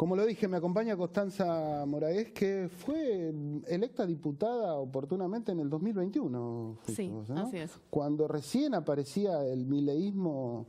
Como lo dije, me acompaña Constanza Moraes, que fue electa diputada oportunamente en el 2021. Sí, ¿no? así es. Cuando recién aparecía el mileísmo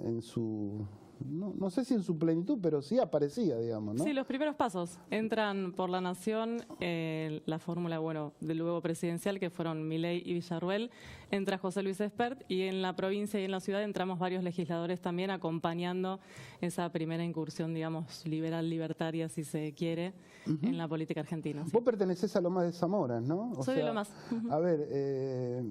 en su... No sé si en su plenitud, pero sí aparecía, digamos, ¿no? Sí, los primeros pasos. Entran por la Nación la fórmula, bueno, del nuevo presidencial, que fueron Milei y Villarruel. Entra José Luis Espert y en la provincia y en la ciudad entramos varios legisladores también acompañando esa primera incursión, digamos, liberal, libertaria, si se quiere, en la política argentina. Sí. Vos pertenecés a Lomas de Zamora, ¿no? Soy de Lomas. A ver,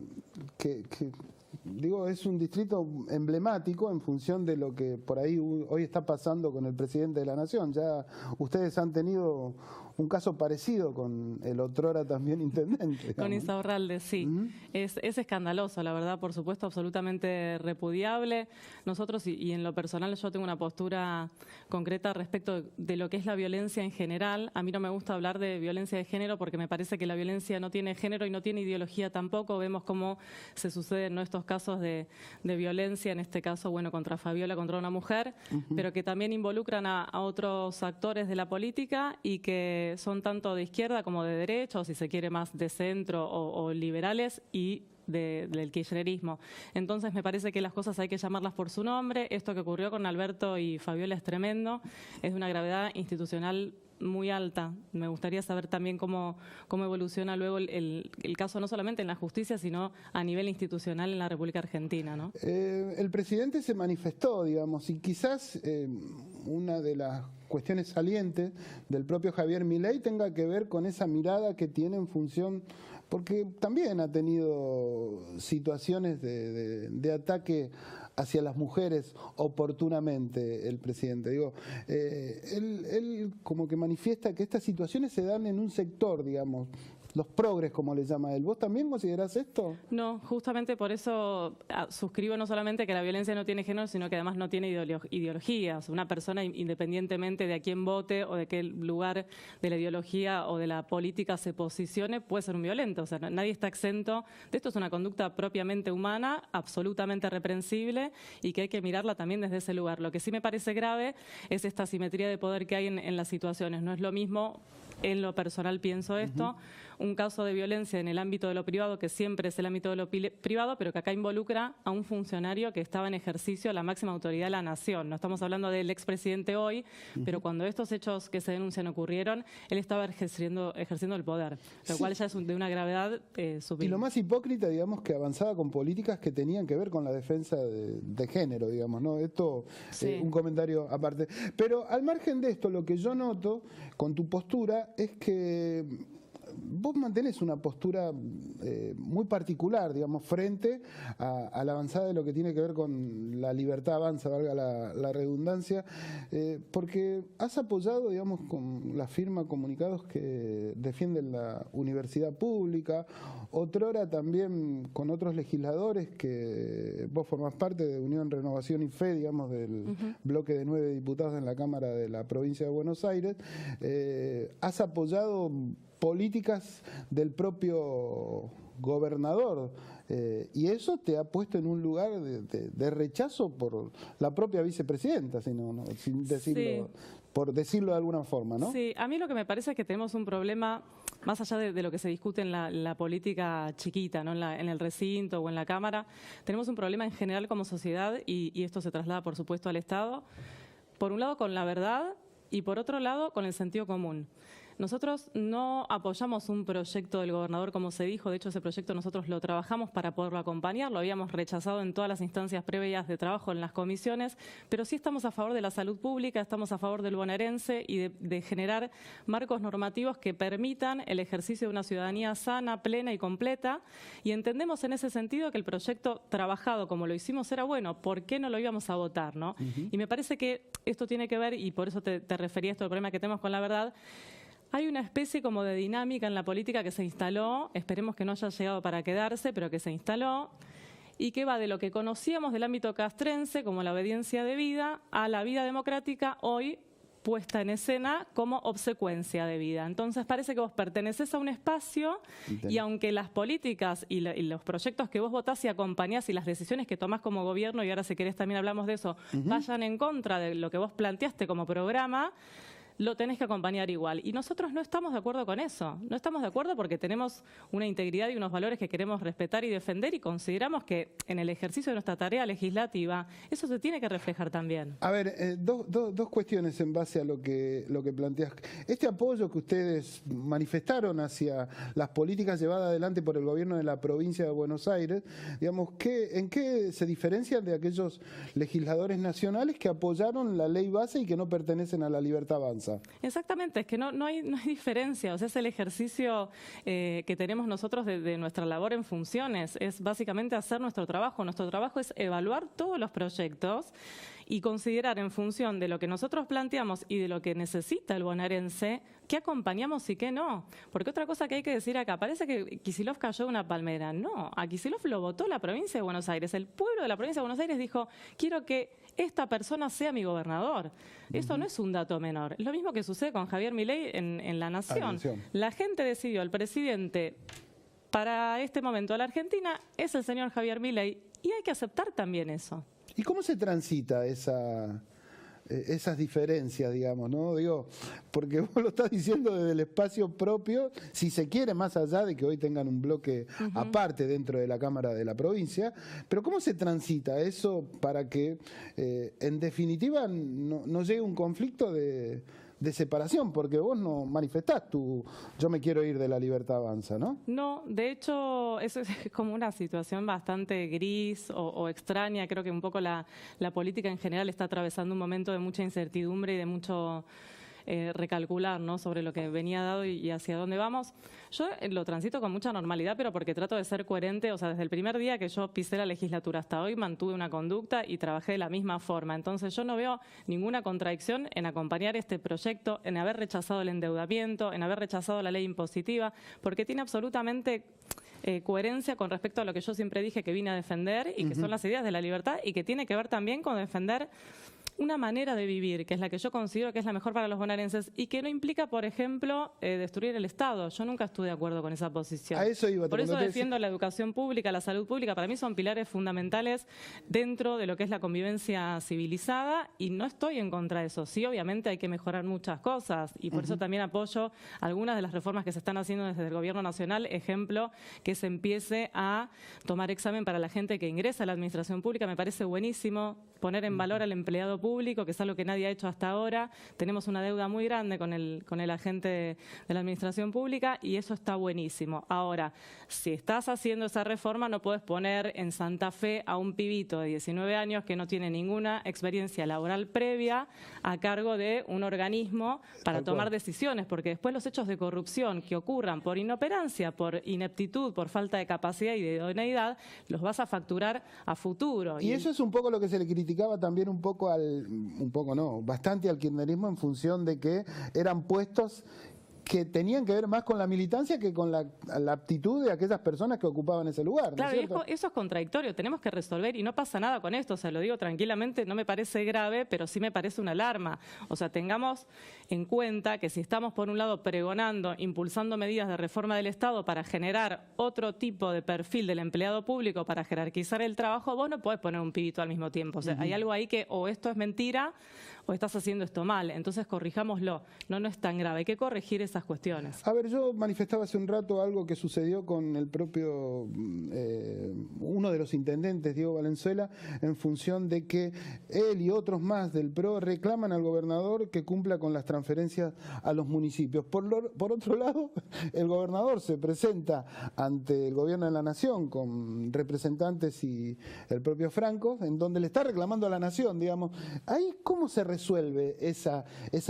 digo, es un distrito emblemático en función de lo que por ahí hoy está pasando con el presidente de la Nación. Ya ustedes han tenido un caso parecido con el otrora también intendente. Con Insaurralde, sí. Es escandaloso, la verdad, por supuesto, absolutamente repudiable. Nosotros, y en lo personal, yo tengo una postura concreta respecto de lo que es la violencia en general. A mí no me gusta hablar de violencia de género porque me parece que la violencia no tiene género y no tiene ideología tampoco. Vemos cómo se suceden estos casos de violencia, en este caso, bueno, contra Fabiola, contra una mujer, pero que también involucran a otros actores de la política y que son tanto de izquierda como de derecha, o si se quiere más de centro o liberales y del kirchnerismo. Entonces me parece que las cosas hay que llamarlas por su nombre. Esto que ocurrió con Alberto y Fabiola es tremendo, es de una gravedad institucional muy alta. Me gustaría saber también cómo evoluciona luego el caso, no solamente en la justicia, sino a nivel institucional en la República Argentina, ¿no? El presidente se manifestó, digamos, y quizás una de las cuestiones salientes del propio Javier Milei tenga que ver con esa mirada que tiene en función, porque también ha tenido situaciones de ataque hacia las mujeres oportunamente el presidente. Digo, él como que manifiesta que estas situaciones se dan en un sector, digamos, los progres, como le llama él. ¿Vos también considerás esto? No, justamente por eso suscribo no solamente que la violencia no tiene género, sino que además no tiene ideología. O sea, una persona, independientemente de a quién vote o de qué lugar de la ideología o de la política se posicione, puede ser un violento. O sea, nadie está exento de esto. Es una conducta propiamente humana, absolutamente reprensible y que hay que mirarla también desde ese lugar. Lo que sí me parece grave es esta asimetría de poder que hay en las situaciones. No es lo mismo, en lo personal pienso esto, un caso de violencia en el ámbito de lo privado, que siempre es el ámbito de lo privado, pero que acá involucra a un funcionario que estaba en ejercicio de la máxima autoridad de la nación. No estamos hablando del expresidente hoy, pero cuando estos hechos que se denuncian ocurrieron, él estaba ejerciendo el poder, lo cual ya es de una gravedad superior. Y lo más hipócrita, digamos, que avanzaba con políticas que tenían que ver con la defensa de género, digamos, ¿no? Esto, un comentario aparte. Pero al margen de esto, lo que yo noto con tu postura es que vos mantenés una postura muy particular, digamos, frente a la avanzada de lo que tiene que ver con la libertad avanza, valga la redundancia, porque has apoyado, digamos, con la firma comunicados que defienden la universidad pública, otrora también con otros legisladores que vos formás parte de Unión, Renovación y Fe, digamos, del bloque de 9 diputados en la Cámara de la Provincia de Buenos Aires. Has apoyado políticas del propio gobernador y eso te ha puesto en un lugar de rechazo por la propia vicepresidenta, sin decirlo, por decirlo de alguna forma, ¿no? Sí, a mí lo que me parece es que tenemos un problema más allá de lo que se discute en la política chiquita, ¿no? en el recinto o en la Cámara. Tenemos un problema en general como sociedad y esto se traslada, por supuesto, al Estado. Por un lado, con la verdad y por otro lado, con el sentido común. Nosotros no apoyamos un proyecto del gobernador, como se dijo. De hecho, ese proyecto nosotros lo trabajamos para poderlo acompañar. Lo habíamos rechazado en todas las instancias previas de trabajo en las comisiones, pero sí estamos a favor de la salud pública, estamos a favor del bonaerense y de generar marcos normativos que permitan el ejercicio de una ciudadanía sana, plena y completa. Y entendemos en ese sentido que el proyecto trabajado como lo hicimos era bueno. ¿Por qué no lo íbamos a votar, no? Y me parece que esto tiene que ver, y por eso te refería a esto del problema que tenemos con la verdad. Hay una especie como de dinámica en la política que se instaló, esperemos que no haya llegado para quedarse, pero que se instaló, y que va de lo que conocíamos del ámbito castrense, como la obediencia debida, a la vida democrática hoy puesta en escena como obsecuencia de vida. Entonces parece que vos perteneces a un espacio y aunque las políticas y los proyectos que vos votás y acompañás y las decisiones que tomás como gobierno, y ahora si querés también hablamos de eso, vayan en contra de lo que vos planteaste como programa, lo tenés que acompañar igual. Y nosotros no estamos de acuerdo con eso. No estamos de acuerdo porque tenemos una integridad y unos valores que queremos respetar y defender y consideramos que en el ejercicio de nuestra tarea legislativa eso se tiene que reflejar también. A ver, dos cuestiones en base a lo que planteas. Este apoyo que ustedes manifestaron hacia las políticas llevadas adelante por el gobierno de la provincia de Buenos Aires, digamos, ¿en qué se diferencian de aquellos legisladores nacionales que apoyaron la ley base y que no pertenecen a la Libertad Avanza? Exactamente, es que no hay diferencia, o sea, es el ejercicio que tenemos nosotros de nuestra labor en funciones, es básicamente hacer nuestro trabajo es evaluar todos los proyectos y considerar en función de lo que nosotros planteamos y de lo que necesita el bonaerense, qué acompañamos y qué no. Porque otra cosa que hay que decir acá, parece que Kicillof cayó de una palmera. No, a Kicillof lo votó la provincia de Buenos Aires. El pueblo de la provincia de Buenos Aires dijo, quiero que esta persona sea mi gobernador. Eso no es un dato menor. Es lo mismo que sucede con Javier Milei en La Nación. La gente decidió, el presidente para este momento de la Argentina es el señor Javier Milei y hay que aceptar también eso. ¿Y cómo se transita esas diferencias, digamos, ¿no? Digo, porque vos lo estás diciendo desde el espacio propio, si se quiere, más allá de que hoy tengan un bloque aparte dentro de la Cámara de la provincia, pero ¿cómo se transita eso para que, en definitiva, no llegue un conflicto de separación? Porque vos no manifestás yo me quiero ir de la Libertad Avanza, ¿no? No, de hecho, eso es como una situación bastante gris o extraña. Creo que un poco la política en general está atravesando un momento de mucha incertidumbre y de mucho recalcular, ¿no?, sobre lo que venía dado y hacia dónde vamos. Yo lo transito con mucha normalidad, pero porque trato de ser coherente. O sea, desde el primer día que yo pisé la legislatura hasta hoy mantuve una conducta y trabajé de la misma forma. Entonces yo no veo ninguna contradicción en acompañar este proyecto, en haber rechazado el endeudamiento, en haber rechazado la ley impositiva, porque tiene absolutamente coherencia con respecto a lo que yo siempre dije que vine a defender y que son las ideas de la libertad y que tiene que ver también con defender una manera de vivir, que es la que yo considero que es la mejor para los bonaerenses y que no implica, por ejemplo, destruir el Estado. Yo nunca estuve de acuerdo con esa posición. A eso iba. Por eso defiendo la educación pública, la salud pública. Para mí son pilares fundamentales dentro de lo que es la convivencia civilizada y no estoy en contra de eso. Sí, obviamente hay que mejorar muchas cosas y por eso también apoyo algunas de las reformas que se están haciendo desde el Gobierno Nacional. Ejemplo, que se empiece a tomar examen para la gente que ingresa a la administración pública. Me parece buenísimo poner en valor al empleado público, que es algo que nadie ha hecho hasta ahora. Tenemos una deuda muy grande con el agente de la administración pública y eso está buenísimo. Ahora, si estás haciendo esa reforma, no puedes poner en Santa Fe a un pibito de 19 años que no tiene ninguna experiencia laboral previa a cargo de un organismo para tomar decisiones, porque después los hechos de corrupción que ocurran por inoperancia, por ineptitud, por falta de capacidad y de idoneidad, los vas a facturar a futuro. Y eso es un poco lo que se le criticaba también bastante al kirchnerismo en función de que eran puestos que tenían que ver más con la militancia que con la aptitud de aquellas personas que ocupaban ese lugar, ¿no? Claro, y eso es contradictorio, tenemos que resolver y no pasa nada con esto, o sea, lo digo tranquilamente, no me parece grave, pero sí me parece una alarma. O sea, tengamos en cuenta que si estamos por un lado pregonando, impulsando medidas de reforma del Estado para generar otro tipo de perfil del empleado público, para jerarquizar el trabajo, vos no podés poner un pibito al mismo tiempo. O sea, hay algo ahí que o esto es mentira o estás haciendo esto mal, entonces corrijámoslo. No es tan grave, hay que corregir esas cuestiones. A ver, yo manifestaba hace un rato algo que sucedió con el propio, uno de los intendentes, Diego Valenzuela, en función de que él y otros más del PRO reclaman al gobernador que cumpla con las transferencias a los municipios. Por otro lado, el gobernador se presenta ante el gobierno de la Nación con representantes y el propio Franco, en donde le está reclamando a la Nación, digamos. Ahí, ¿cómo se resuelve esa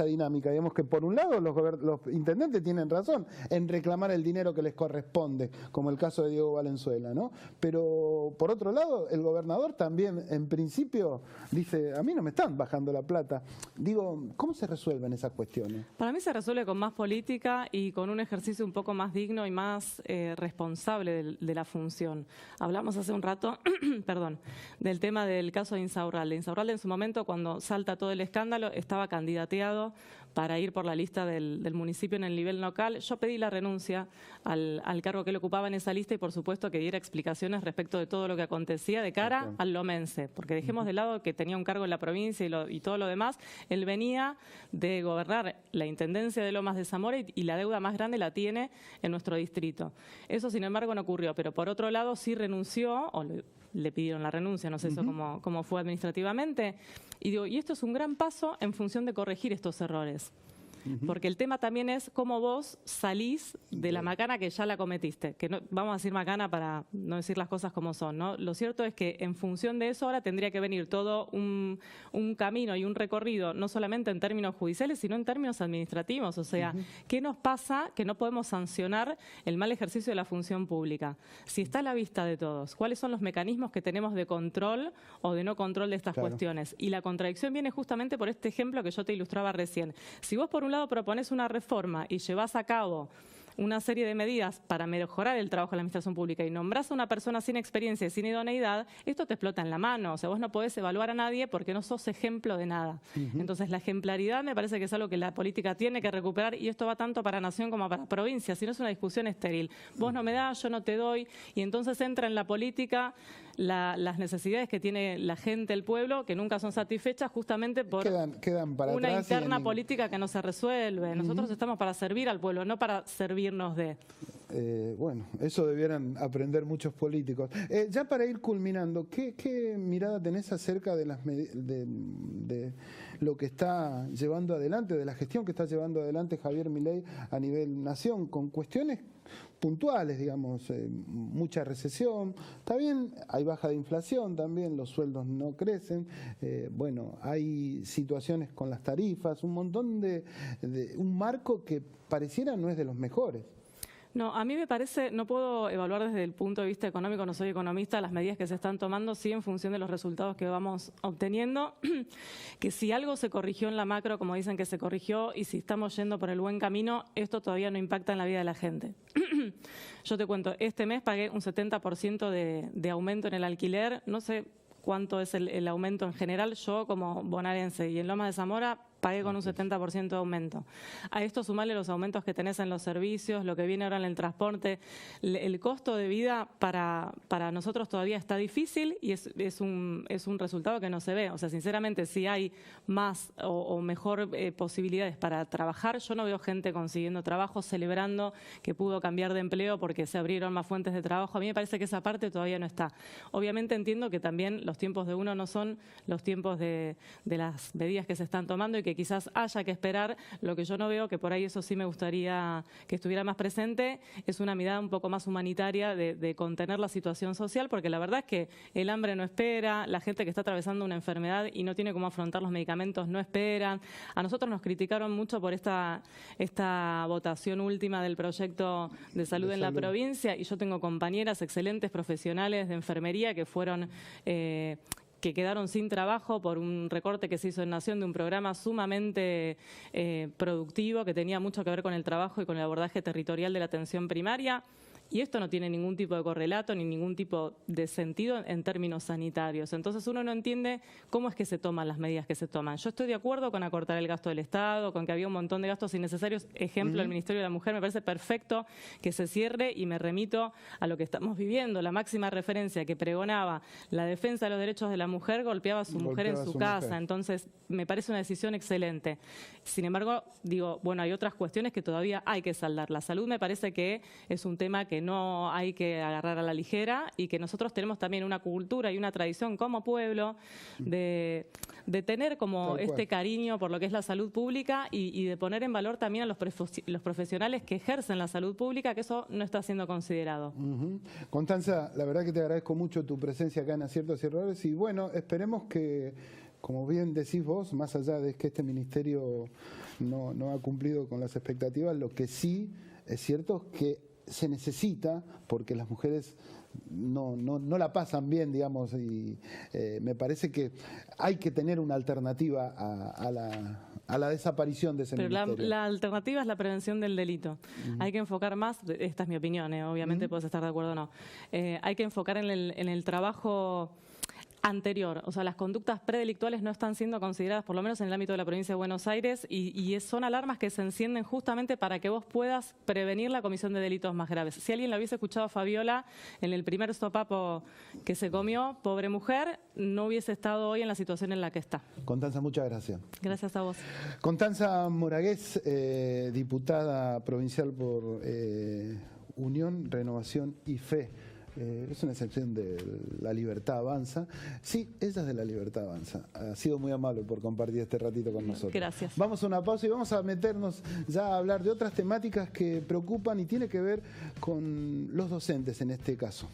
dinámica? Digamos que por un lado los intendentes tienen razón en reclamar el dinero que les corresponde, como el caso de Diego Valenzuela, ¿no? Pero por otro lado, el gobernador también, en principio, dice, a mí no me están bajando la plata. Digo, ¿cómo se resuelven esas cuestiones? Para mí se resuelve con más política y con un ejercicio un poco más digno y más responsable de la función. Hablamos hace un rato, perdón, del tema del caso de Insaurralde. Insaurralde en su momento, cuando salta todo el escándalo, estaba candidateado para ir por la lista del municipio en el nivel local. Yo pedí la renuncia al cargo que él ocupaba en esa lista y, por supuesto, que diera explicaciones respecto de todo lo que acontecía de cara al lomense, porque dejemos de lado que tenía un cargo en la provincia y todo lo demás. Él venía de gobernar la Intendencia de Lomas de Zamora y la deuda más grande la tiene en nuestro distrito. Eso, sin embargo, no ocurrió, pero por otro lado sí renunció, o le pidieron la renuncia, no sé eso cómo fue administrativamente, y digo, y esto es un gran paso en función de corregir estos errores. Porque el tema también es cómo vos salís de la macana que ya la cometiste. Que no, vamos a decir macana para no decir las cosas como son, ¿no? Lo cierto es que en función de eso ahora tendría que venir todo un camino y un recorrido, no solamente en términos judiciales, sino en términos administrativos. O sea, ¿qué nos pasa que no podemos sancionar el mal ejercicio de la función pública? Si está a la vista de todos, ¿cuáles son los mecanismos que tenemos de control o de no control de estas cuestiones? Y la contradicción viene justamente por este ejemplo que yo te ilustraba recién. Si vos por un lado propones una reforma y llevas a cabo una serie de medidas para mejorar el trabajo de la administración pública y nombrás a una persona sin experiencia y sin idoneidad, esto te explota en la mano. O sea, vos no podés evaluar a nadie porque no sos ejemplo de nada. Entonces, la ejemplaridad me parece que es algo que la política tiene que recuperar, y esto va tanto para nación como para provincia, si no es una discusión estéril. Vos no me das, yo no te doy, y entonces entra en la política las necesidades que tiene la gente, el pueblo, que nunca son satisfechas justamente por quedan para una atrás interna política que no se resuelve. Nosotros estamos para servir al pueblo, no para servirnos de... Bueno, eso debieran aprender muchos políticos. Ya para ir culminando, ¿qué mirada tenés acerca de lo que está llevando adelante, de la gestión que está llevando adelante Javier Milei a nivel nación, con cuestiones puntuales, digamos, mucha recesión, está bien, hay baja de inflación también, los sueldos no crecen, bueno, hay situaciones con las tarifas, un montón un marco que pareciera no es de los mejores? No, a mí me parece, no puedo evaluar desde el punto de vista económico, no soy economista, las medidas que se están tomando, sí en función de los resultados que vamos obteniendo, que si algo se corrigió en la macro, como dicen que se corrigió, y si estamos yendo por el buen camino, esto todavía no impacta en la vida de la gente. Yo te cuento, este mes pagué un 70% de aumento en el alquiler, no sé cuánto es el aumento en general, yo como bonaerense y en Lomas de Zamora pagué con un 70% de aumento. A esto sumarle los aumentos que tenés en los servicios, lo que viene ahora en el transporte. El costo de vida para nosotros todavía está difícil y es un resultado que no se ve. O sea, sinceramente, si hay más o mejor posibilidades para trabajar, yo no veo gente consiguiendo trabajo, celebrando que pudo cambiar de empleo porque se abrieron más fuentes de trabajo. A mí me parece que esa parte todavía no está. Obviamente entiendo que también los tiempos de uno no son los tiempos de las medidas que se están tomando y que quizás haya que esperar. Lo que yo no veo, que por ahí eso sí me gustaría que estuviera más presente, es una mirada un poco más humanitaria de contener la situación social, porque la verdad es que el hambre no espera, la gente que está atravesando una enfermedad y no tiene cómo afrontar los medicamentos no esperan. A nosotros nos criticaron mucho por esta votación última del proyecto de salud en la provincia, y yo tengo compañeras excelentes profesionales de enfermería que fueron... que quedaron sin trabajo por un recorte que se hizo en Nación de un programa sumamente productivo que tenía mucho que ver con el trabajo y con el abordaje territorial de la atención primaria. Y esto no tiene ningún tipo de correlato ni ningún tipo de sentido en términos sanitarios. Entonces uno no entiende cómo es que se toman las medidas que se toman. Yo estoy de acuerdo con acortar el gasto del Estado, con que había un montón de gastos innecesarios. Ejemplo, el Ministerio de la Mujer, me parece perfecto que se cierre, y me remito a lo que estamos viviendo. La máxima referencia que pregonaba la defensa de los derechos de la mujer golpeaba a su mujer en su casa. Entonces me parece una decisión excelente. Sin embargo, digo, bueno, hay otras cuestiones que todavía hay que saldar. La salud me parece que es un tema que no hay que agarrar a la ligera, y que nosotros tenemos también una cultura y una tradición como pueblo de tener como este cariño por lo que es la salud pública y de poner en valor también a los profesionales que ejercen la salud pública, que eso no está siendo considerado. Constanza, la verdad que te agradezco mucho tu presencia acá en Aciertos y Errores, y bueno, esperemos que, como bien decís vos, más allá de que este ministerio no ha cumplido con las expectativas, lo que sí es cierto es que se necesita, porque las mujeres no la pasan bien, digamos, y me parece que hay que tener una alternativa a la desaparición de ese ministerio. Pero la alternativa es la prevención del delito. Hay que enfocar más, esta es mi opinión, obviamente puedes estar de acuerdo o no, hay que enfocar en el trabajo anterior. O sea, las conductas predelictuales no están siendo consideradas, por lo menos en el ámbito de la provincia de Buenos Aires, y son alarmas que se encienden justamente para que vos puedas prevenir la comisión de delitos más graves. Si alguien la hubiese escuchado a Fabiola en el primer sopapo que se comió, pobre mujer, no hubiese estado hoy en la situación en la que está. Constanza, muchas gracias. Gracias a vos. Constanza Moragués, diputada provincial por Unión, Renovación y Fe. Es una sección de La Libertad Avanza. Sí, ella es de La Libertad Avanza. Ha sido muy amable por compartir este ratito con nosotros. Gracias. Vamos a una pausa y vamos a meternos ya a hablar de otras temáticas que preocupan y tiene que ver con los docentes en este caso.